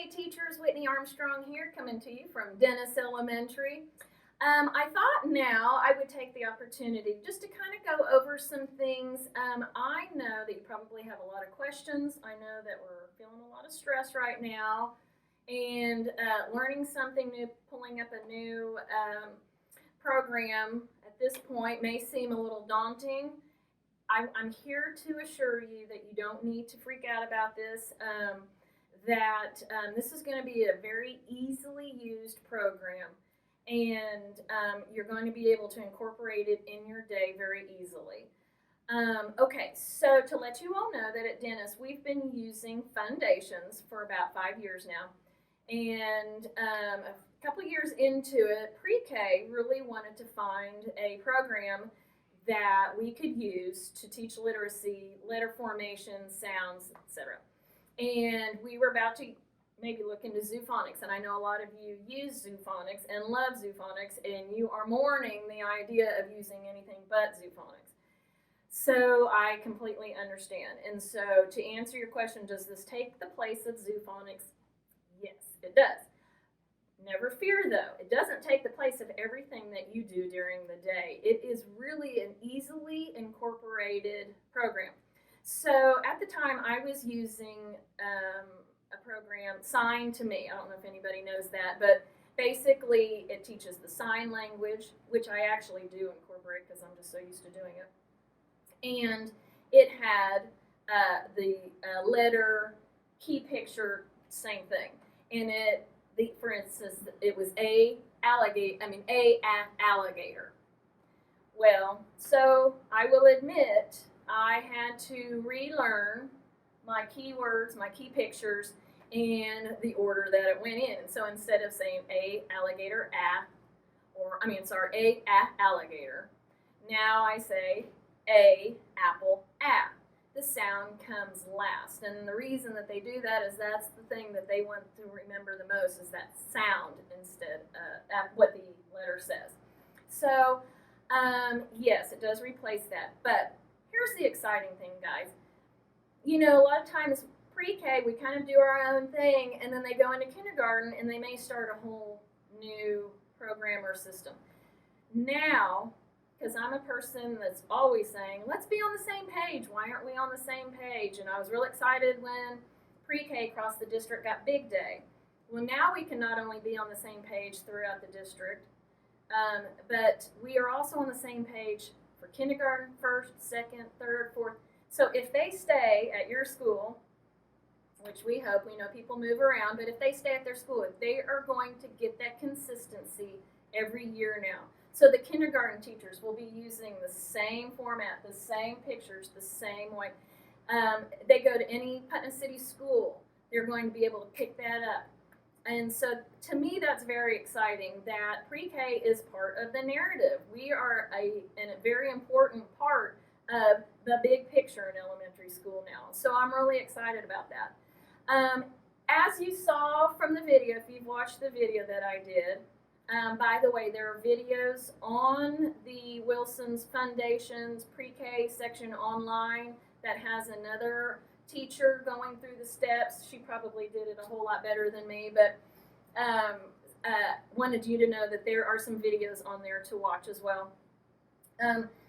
Hey teachers, Whitney Armstrong here, coming to you from Dennis Elementary. I thought now I would take the opportunity just to kind of go over some things. I know that you probably have a lot of questions. I know that we're feeling a lot of stress right now, and learning something new, pulling up a new program at this point may seem a little daunting. I'm here to assure you that you don't need to freak out about this. This is going to be a very easily used program, and you're going to be able to incorporate it in your day very easily. Okay, so to let you all know that at Dennis we've been using Fundations for about 5 years now, and a couple years into it, PreK really wanted to find a program that we could use to teach literacy, letter formation, sounds, etc. And we were about to maybe look into zoophonics, and I know a lot of you use zoophonics and love zoophonics, and you are mourning the idea of using anything but zoophonics. So I completely understand. And so to answer your question, does this take the place of zoophonics? Yes, it does. Never fear though, it doesn't take the place of everything that you do during the day. It is really an easily incorporated program. So at the time I was using a program, Sign to Me. I don't know if anybody knows that, but basically it teaches the sign language, which I actually do incorporate because I'm just so used to doing it. And it had the letter, key picture, same thing. And for instance, it was a alligator. Well, so I will admit I had to relearn my keywords, my key pictures, and the order that it went in. And so instead of saying a alligator, alligator, now I say a apple, The sound comes last. And the reason that they do that is that's the thing that they want to remember the most is that sound instead of what the letter says. So, yes, it does replace that. But here's the exciting thing, guys. You know, a lot of times pre-K, we kind of do our own thing, and then they go into kindergarten, and they may start a whole new program or system. Now, because I'm a person that's always saying, let's be on the same page. Why aren't we on the same page? And I was real excited when pre-K across the district got Big Day. Well, now we can not only be on the same page throughout the district, but we are also on the same page for kindergarten, first, second, third, fourth. So if they stay at your school, which we hope, we know people move around, but if they stay at their school, they are going to get that consistency every year now. So the kindergarten teachers will be using the same format, the same pictures, the same way. They go to any Putnam City school, they're going to be able to pick that up. And so to me, that's very exciting that pre-K is part of the narrative. We are a very important part of the big picture in elementary school now. So I'm really excited about that. As you saw from the video, if you've watched the video that I did, by the way, there are videos on the Wilson's Fundations pre-K section online that has another teacher going through the steps. She probably did it a whole lot better than me, but wanted you to know that there are some videos on there to watch as well.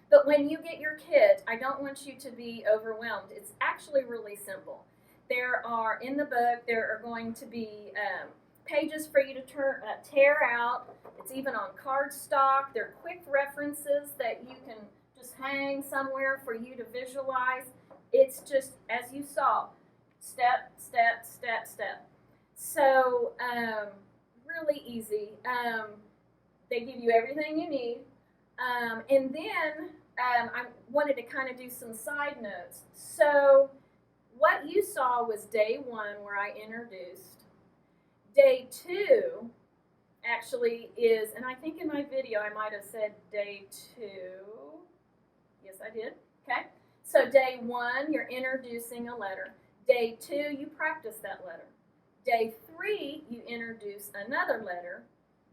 But when you get your kit, I don't want you to be overwhelmed. It's actually really simple. In the book, there are going to be pages for you to tear out. It's even on cardstock. They're quick references that you can just hang somewhere for you to visualize. It's just, as you saw, step, step, step, step. So, really easy. They give you everything you need. And then I wanted to kind of do some side notes. So, what you saw was day 1 where I introduced. Day 2 actually is, and I think in my video I might have said day 2. Yes, I did. Okay. So day 1, you're introducing a letter. Day 2, you practice that letter. Day 3, you introduce another letter.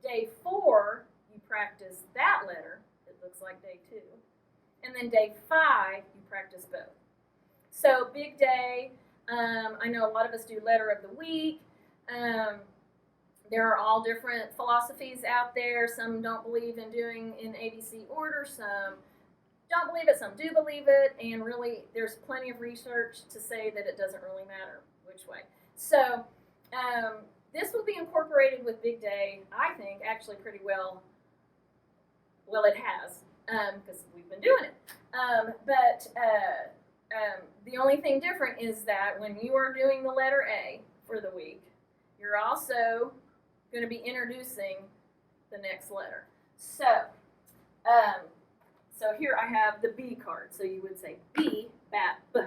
Day 4, you practice that letter. It looks like day 2. And then day 5, you practice both. So big day. I know a lot of us do letter of the week. There are all different philosophies out there. Some don't believe in doing in ABC order. Some don't believe it. Some do believe it. And really, there's plenty of research to say that it doesn't really matter which way. So this will be incorporated with Big Day, I think, actually pretty well. Well, it has, because we've been doing it. But the only thing different is that when you are doing the letter A for the week, you're also going to be introducing the next letter. So, so here I have the B card. So you would say B, bat, B.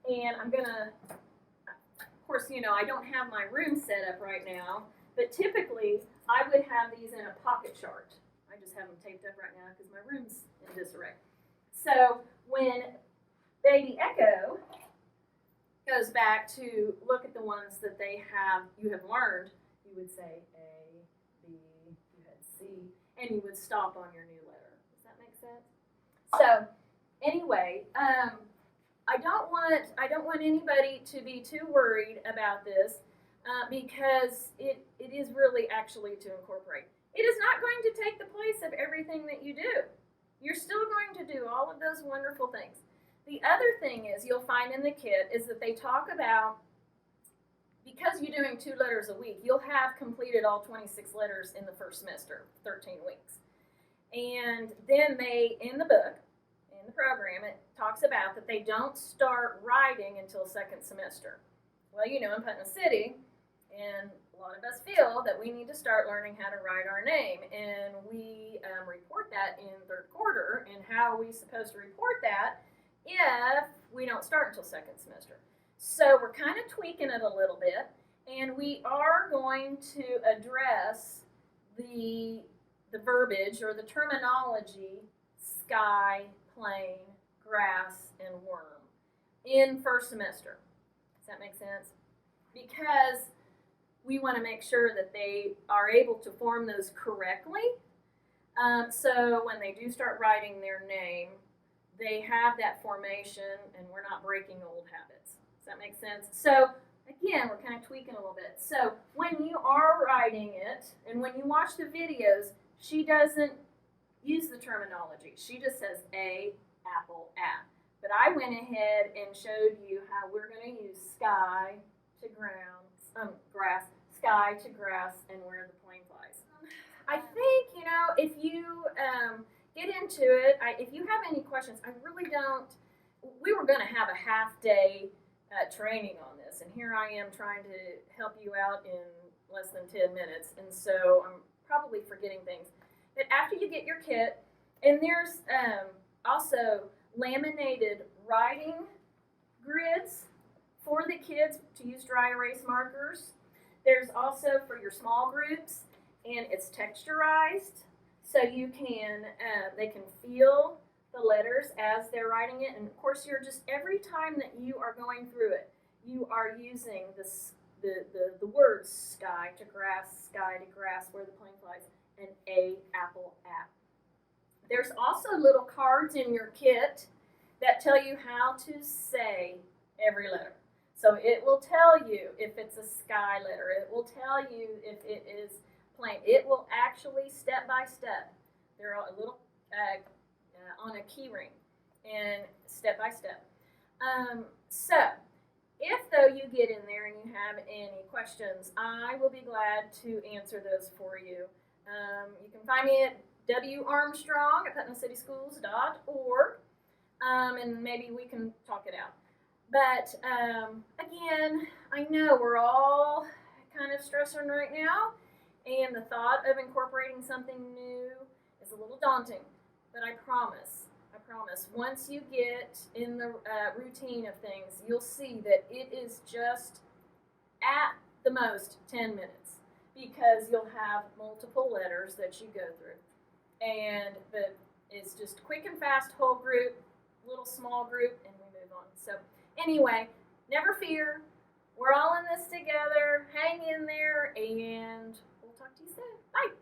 And I'm going to, of course, you know, I don't have my room set up right now, but typically I would have these in a pocket chart. I just have them taped up right now because my room's in disarray. So when Baby Echo goes back to look at the ones that you have learned, you would say A, B, you had C, and you would stop on your new letter. Does that make sense? So anyway, I don't want anybody to be too worried about this because it is really actually to incorporate. It is not going to take the place of everything that you do. You're still going to do all of those wonderful things. The other thing is you'll find in the kit is that they talk about, because you're doing 2 letters a week, you'll have completed all 26 letters in the first semester, 13 weeks. And then they, in the book, in the program, it talks about that they don't start writing until second semester. Well, you know, in Putnam City, and a lot of us feel that we need to start learning how to write our name. And we report that in 3rd quarter. And how are we supposed to report that if we don't start until second semester? So we're kind of tweaking it a little bit. And we are going to address the verbiage or the terminology sky, plane, grass, and worm in first semester. Does that make sense? Because we want to make sure that they are able to form those correctly. So when they do start writing their name, they have that formation and we're not breaking old habits. Does that make sense? So again, we're kind of tweaking a little bit. So when you are writing it and when you watch the videos, she doesn't use the terminology. She just says A, apple, a. But I went ahead and showed you how we're going to use sky to ground, grass, sky to grass, and where the plane flies. I think, you know, if you get into it, if you have any questions, I really don't. We were going to have a half-day training on this, and here I am trying to help you out in less than 10 minutes, and so I'm probably forgetting things. But after you get your kit, and there's also laminated writing grids for the kids to use dry erase markers. There's also for your small groups, and it's texturized, so you can they can feel the letters as they're writing it. And of course, you're just every time that you are going through it, you are using the words sky to grass, where the plane flies, and a, apple, app. There's also little cards in your kit that tell you how to say every letter. So it will tell you if it's a sky letter. It will tell you if it is plain. It will actually, step by step, there are a little on a key ring, and step by step. So if though you get in there and you have any questions, I will be glad to answer those for you. You can find me at Armstrong at PutnamCitySchools.org, and maybe we can talk it out. But again, I know we're all kind of stressing right now, and the thought of incorporating something new is a little daunting. But I promise, once you get in the routine of things, you'll see that it is just at the most 10 minutes, because you'll have multiple letters that you go through. But it's just quick and fast, whole group, little small group, and we move on. So anyway, never fear. We're all in this together. Hang in there, and we'll talk to you soon. Bye.